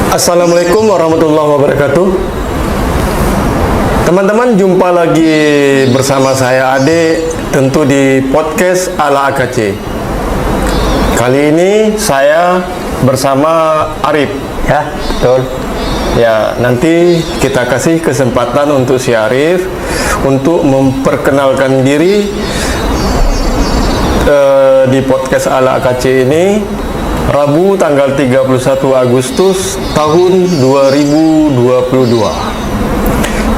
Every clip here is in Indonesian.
Assalamualaikum warahmatullahi wabarakatuh. Teman-teman, jumpa lagi bersama saya Ade, tentu di podcast ala AKC. Kali ini saya bersama Arif. Ya, betul. Ya, nanti kita kasih kesempatan untuk si Arif untuk memperkenalkan diri di podcast ala AKC ini. Rabu tanggal 31 Agustus tahun 2022.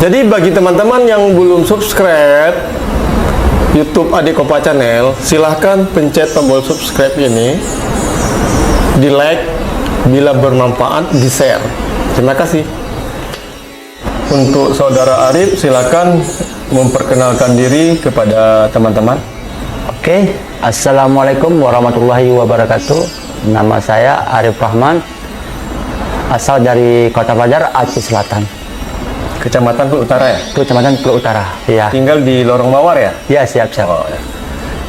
Jadi bagi teman-teman yang belum subscribe YouTube Ade Kopa Channel, silahkan pencet tombol subscribe ini, di like, bila bermanfaat di share. Terima kasih. Untuk saudara Arif, silahkan memperkenalkan diri kepada teman-teman. Oke, Assalamualaikum warahmatullahi wabarakatuh. Nama saya Arif Rahman, asal dari Kota Pelajar, Aceh Selatan. Kecamatan Pulau Utara ya? Kecamatan Pulau Utara. Iya. Tinggal di Lorong Mawar ya? Ya, siap. Oh, ya.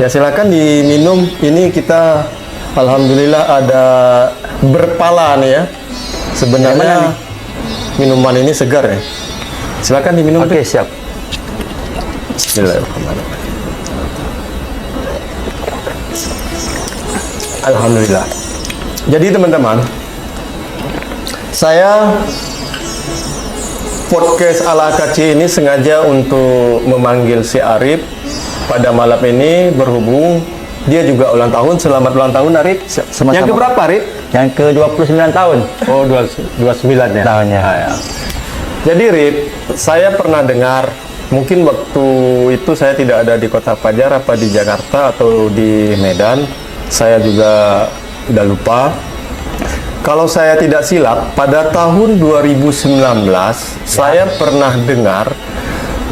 Ya, silakan diminum. Ini kita alhamdulillah ada berpala nih ya. Sebenarnya minuman ini segar ya. Silakan diminum. Oke, siap. Bismillahirrahmanirrahim. Alhamdulillah. Jadi teman-teman, saya podcast ala AKC ini sengaja untuk memanggil si Arif pada malam ini, berhubung dia juga ulang tahun. Selamat ulang tahun Arif. Sama-sama. Yang keberapa Arif? Yang ke-29 tahun. Oh, 29 ya? Tahunnya. Ah, ya. Jadi Arif, saya pernah dengar, mungkin waktu itu saya tidak ada di Kota Pelajar, apa di Jakarta atau di Medan, saya juga udah lupa. Kalau saya tidak silap, pada tahun 2019 saya pernah dengar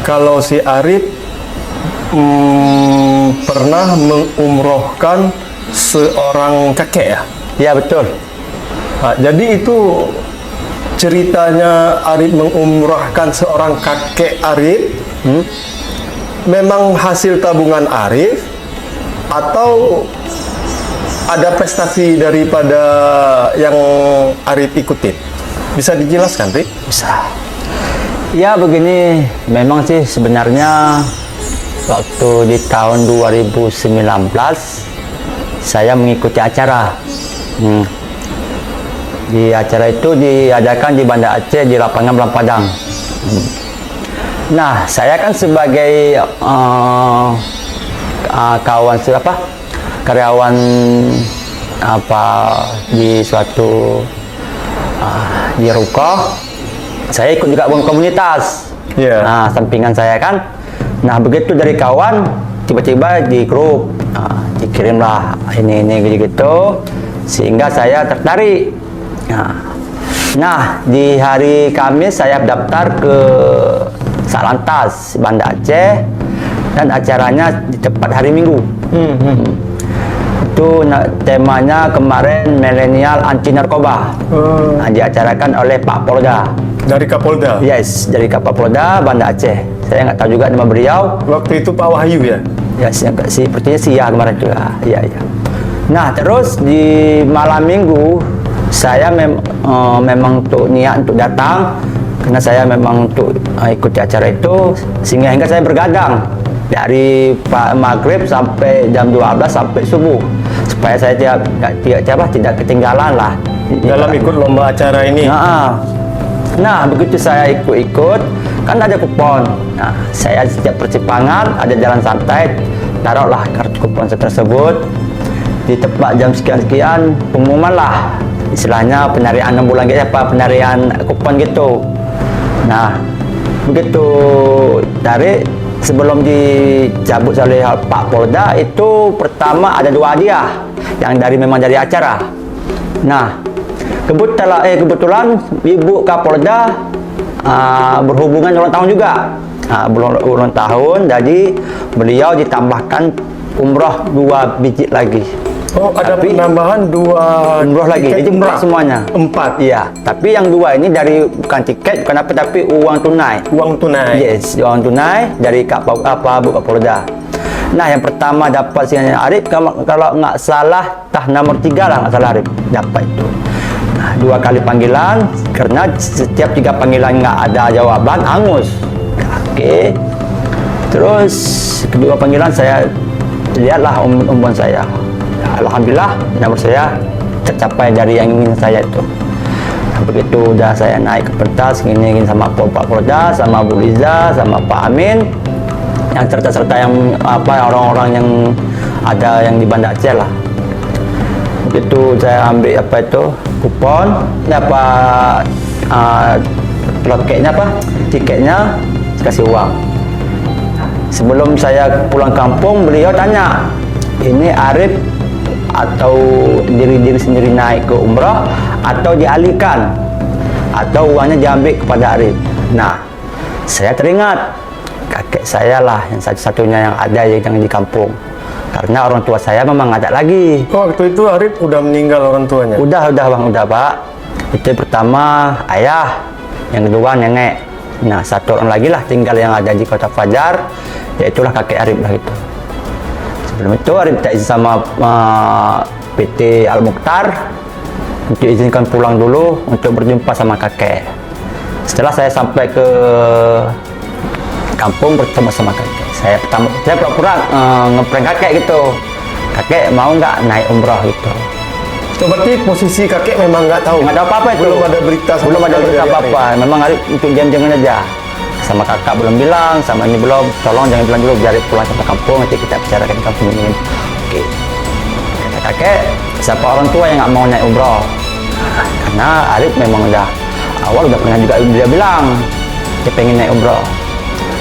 kalau si Arif pernah mengumrohkan seorang kakek ya? Ya, betul. Nah, jadi itu ceritanya Arif mengumrohkan seorang kakek Arif, memang hasil tabungan Arif atau ada prestasi daripada yang Arif ikutin? Bisa dijelaskan, Rik? Bisa. Ya, begini, memang sih sebenarnya waktu di tahun 2019 saya mengikuti acara. Di acara itu diadakan di Banda Aceh di lapangan Belang Padang. Nah, saya kan sebagai kawan karyawan di suatu di Rukoh, saya ikut juga komunitas. Nah, sampingan saya kan. Nah, begitu dari kawan tiba-tiba di grup dikirimlah ini gitu, sehingga saya tertarik. Nah, di hari Kamis saya daftar ke Satlantas Banda Aceh, dan acaranya tepat hari Minggu. Itu temanya kemarin milenial anti narkoba. Nah, diacarakan oleh Pak Polda. Dari Kapolda? Yes, dari Kapolda Banda Aceh. Saya nggak tahu juga nama beliau. Waktu itu Pak Wahyu ya? Ya, sepertinya sih ya, kemarin juga. Iya. Nah, terus di malam Minggu saya memang niat untuk datang, karena saya memang untuk ikuti acara itu, hingga saya bergadang dari maghrib sampai jam 12 sampai subuh, supaya saya tidak ketinggalan lah dalam ikut lomba acara ini. Nah, begitu saya ikut, kan ada kupon. Nah, saya setiap persimpangan ada jalan santai, taruhlah kartu kupon tersebut di tempat jam sekian pengumuman lah, istilahnya penarian 6 bulan gitu, penarian kupon gitu. Nah, begitu tarik, sebelum dicabut oleh Pak Polda itu pertama ada 2 hadiah yang memang dari acara. Nah, kebetulan Ibu Kapolda berhubungan ulang tahun juga. Ulang tahun, jadi beliau ditambahkan umroh 2 biji lagi. Oh, ada penambahan 2 umroh lagi, jadi murah semuanya. 4. Iya, tapi yang 2 ini bukan tiket, bukan apa, tapi uang tunai. Uang tunai. Yes, uang tunai dari Bu Kapolda. Nah, yang pertama dapat singannya Arif, kalau nggak salah nomor 3 lah, nggak salah Arif dapat itu. Nah, 2 kali panggilan, karena setiap 3 panggilan nggak ada jawaban, angus. Oke. Terus kedua panggilan saya lihatlah umpan saya. Alhamdulillah nomor saya tercapai dari yang ingin saya itu. Begitu udah saya naik ke pentas gini sama Pak Polda, sama Bu Liza, sama Pak Amin, yang serta yang orang-orang yang ada yang di Banda Aceh lah. Begitu saya ambil kupon, tiketnya, kasih uang. Sebelum saya pulang kampung, beliau tanya, ini Arif atau diri sendiri naik ke umrah atau dialihkan atau uangnya diambil kepada Arif. Nah, saya teringat kakek saya lah yang satu-satunya yang ada yang di kampung, karena orang tua saya memang nggak ada lagi. Waktu itu Arif udah meninggal orang tuanya? Udah bang, udah Pak. Itu pertama ayah, yang kedua nenek. Nah, satu orang lagi lah tinggal yang ada di Kota Fajar, yaitulah kakek Arif lah itu. Sebelum itu Arif minta izin sama PT Al Mukhtar untuk izinkan pulang dulu untuk berjumpa sama kakek. Setelah saya sampai ke kampung bertemu sama kakek, saya pura-pura ngeprank kakek gitu. Kakek mau nggak naik umroh gitu. So, berarti posisi kakek memang nggak tahu? Nggak ada apa-apa itu. Belum ada berita apa-apa. Memang Arif untuk diam-diaman aja. Sama kakak belum bilang, sama ini belum. Tolong jangan bilang dulu, biar pulang sampai kampung, nanti kita bicarakan di kampung ini. Oke. Kata kakek, siapa orang tua yang nggak mau naik umroh? Karena Arif memang awal udah pernah juga dia bilang dia pengen naik umroh.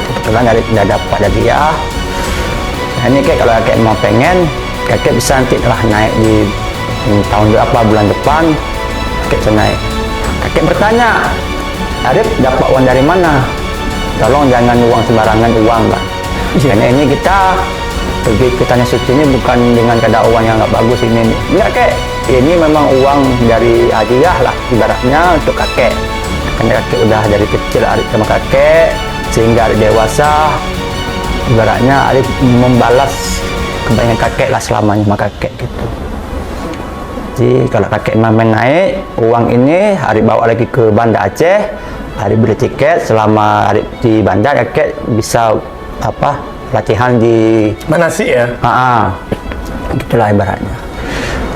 Kebetulan Arif udah dapat dari dia. Nah, ini kalau kakek mau pengen, kakek bisa nanti lah naik di tahun bulan depan, kakek bisa naik. Kakek bertanya, Arif dapat uang dari mana? Tolong jangan uang sembarangan uang, Bang. Karena ini kita pergi ke Tanah Suci ini bukan dengan kadar uang yang nggak bagus ini. Enggak, kek. Ini memang uang dari hadiah lah, ibaratnya untuk kakek. Karena kakek udah dari kecil Arif sama kakek, sehingga Arif dewasa. Ibaratnya Arif membalas kebaikan kakek lah selamanya sama kakek gitu. Jadi kalau kakek main naik, uang ini Arif bawa lagi ke Banda Aceh. Arif beli tiket, selama Arif di bandar kakek bisa latihan di manasik ya? Gitulah ibaratnya.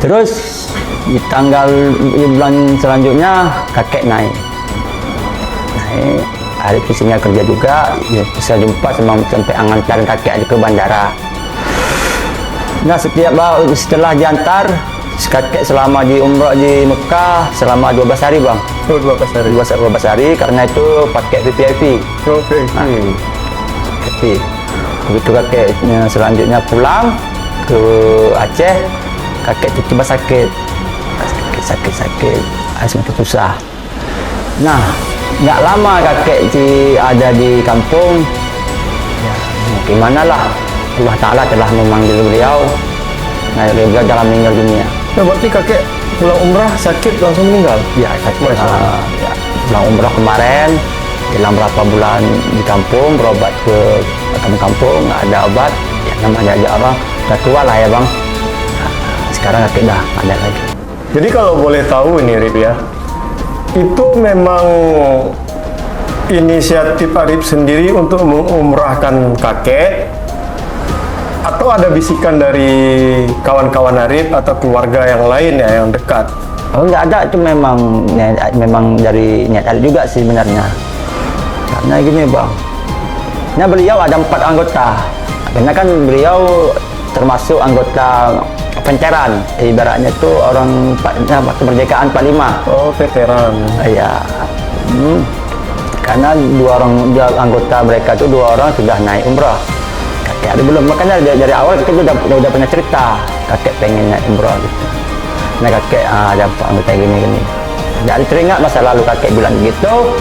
Terus di bulan selanjutnya kakek naik. Arif isinya kerja juga, ya, bisa jumpa sampai angantarin kakek ke bandara. Nah, setelah diantar, kakek selama di umrah di Mekah selama 12 hari, Bang. 12 hari. 12 hari karena itu pakai VIP. Oke. VIP. Begitu kakek selanjutnya pulang ke Aceh, kakek tiba-tiba sakit, semakin susah. Nah, nggak lama kakek ada di kampung. Ya, gimana lah, Allah Ta'ala telah memanggil beliau. Nah, beliau dalam meninggal dunia. Nah, berarti kakek pulang umrah sakit langsung meninggal? Ya, kakek pulang umrah kemarin, dalam berapa bulan di kampung, berobat ke kampung, nggak ada obat. Ya, namanya aja orang udah tua lah ya, Bang. Nah, sekarang kakek udah ada lagi. Jadi kalau boleh tahu ini, Arif ya, itu memang inisiatif Arif sendiri untuk mengumrahkan kakek, atau ada bisikan dari kawan-kawan Arif atau keluarga yang lain ya yang dekat? Oh, nggak ada, itu memang dari niat Arif juga sih sebenarnya. Karena gini, Bang, nah beliau ada 4 anggota, karena kan beliau termasuk anggota veteran, ibaratnya itu orang kemerdekaan 45. Oh, veteran. Iya. Karena dua anggota mereka itu 2 orang sudah naik umrah. Kakek ada belum, makanya dari awal kita udah pernah cerita kakek pengen naik umrah gitu. Nah, kakek ada anggota gini. Jadi teringat masa lalu kakek bilang gitu.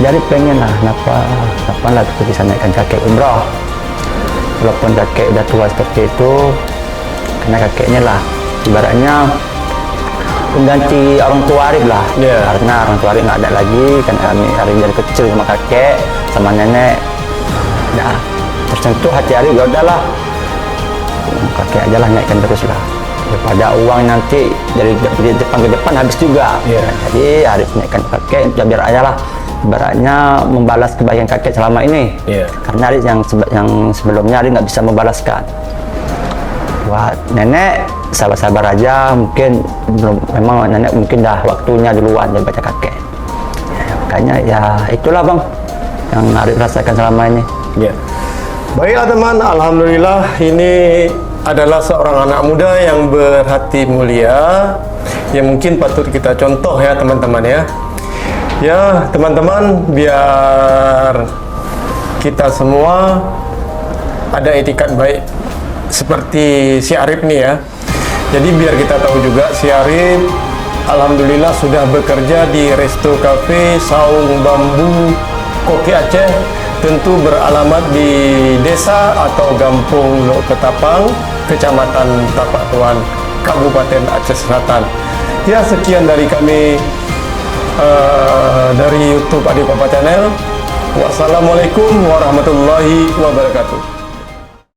Jadi pengen lah, kenapa lah kita bisa naikkan kakek umrah. Walaupun kakek udah tua seperti itu, karena kakeknya lah ibaratnya pengganti orang tua Arif lah. Karena orang tua Arif nggak ada lagi, kan Arif dari kecil sama kakek sama nenek. Nah, tersentuh hati Arif, ya udahlah kakek aja lah naikkan terus lah. daripada uang nanti dari depan ke depan habis juga. Iya. Jadi harus naikkan kakek biar aja lah ibaratnya membalas kebaikan kakek selama ini. Iya. Karena Aris yang sebelumnya Aris nggak bisa membalaskan. Wah, nenek sabar-sabar aja, mungkin belum, memang nenek mungkin dah waktunya duluan daripada kakek. Ya, makanya ya itulah bang yang Aris rasakan selama ini. Ya. Baiklah teman, alhamdulillah ini adalah seorang anak muda yang berhati mulia yang mungkin patut kita contoh ya teman-teman ya. Ya teman-teman, biar kita semua ada etikat baik seperti si Arif nih ya. Jadi biar kita tahu juga si Arif alhamdulillah sudah bekerja di Resto Cafe Saung Bambu Kopi Aceh, tentu beralamat di desa atau Kampung Lok Ketapang, Kecamatan Tapak Tuan, Kabupaten Aceh Selatan. Ya, sekian dari kami dari YouTube Adik Papa Channel. Wassalamualaikum warahmatullahi wabarakatuh.